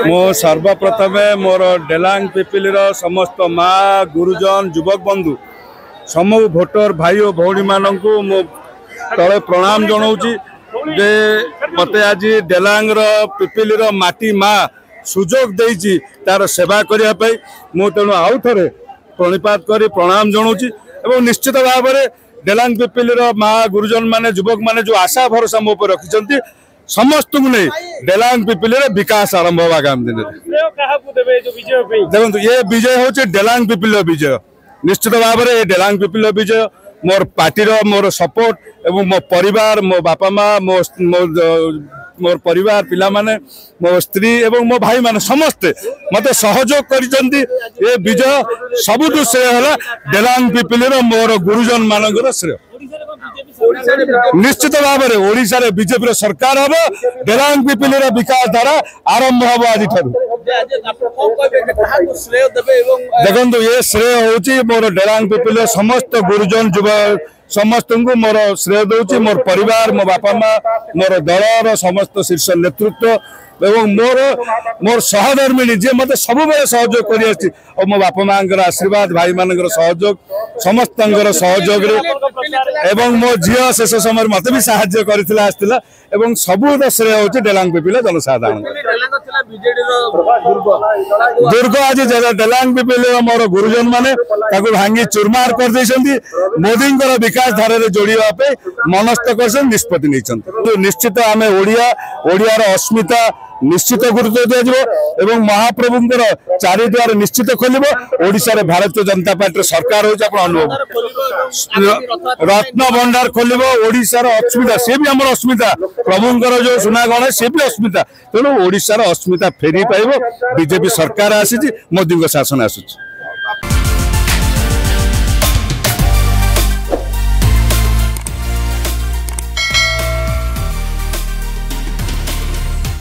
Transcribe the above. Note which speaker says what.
Speaker 1: मो सर्वप्रथम मोर डेलांग पिपिली समस्त माँ गुरुजन युवक बंधु समूह भोटर भाई और भौणी मानक मो तले प्रणाम जनाऊँगी जे मते आज डेलांग पिपिली माटी माँ सुजोग देइछि तार सेवा करने मु तेणु आउ थे प्रणिपात कर प्रणाम जनाऊँगी और निश्चित भाव में डेलांग पिपिली माँ गुरुजन माने युवक माने जो आशा भरोसा मो पर रखिंट समस्त को नहीं डेलांग पिपिली विकास आरंभ हो आगामी दिन देखो ये विजय हूँ डेलांग पिपिली विजय निश्चित भाव में डेलांग पिपिली विजय मोर पार्टी मोर सपोर्ट एवं मो परिवार मो बापा माँ मोर परिवार पिला माने मो स्त्री एवं मो भाई माने समस्ते मते सहयोग करिसेंती ए विजय सबुठु श्रेय है डेलांग पिपिली मोर गुरुजन मानकर श्रेय निश्चित भाव में ओडिशा रे बीजेपी सरकार हम डेलांग पिपिली विकास धारा आरंभ हम आज देखो ये श्रेय हूँ मोर डेलांग पिपिली समस्त गुरुजन युवा समस्त को मोर श्रेय दूसरी मोर परिवार मो बापा माँ मोर दलर समस्त शीर्ष नेतृत्व एवं मोर सहधर्मिणी जी मत सब सहयोग कर मो बापा माँ आशीर्वाद भाई मान सहयोग समस्त सहयोग एवं मो झील शेष समय मत भी साहाय्य करता सबूत श्रेय हूँ डेलांग पिपिली जनसाधारण दुर्ग आज डेलांग पिपिली मोर गुरुजन माने भांगी चूरमार कर मोदी विकास धारा जोड़ापे मनस्थ कर निष्पत्ति नहीं निश्चित आम ओडियार अस्मिता निश्चित गुरुत्व दिया महाप्रभुंर चारिद्वार निश्चित खोल ओडिशा भारतीय जनता पार्टी सरकार हो अनुभव रत्न भंडार खोल ओडिशार अस्मिता सी भी आम अस्मिता प्रभुंर जो सुनागण सी भी अस्मिता तेणु ओडिशार अस्मिता फेरी पाइब बीजेपी सरकार आसी मोदी शासन आसुची।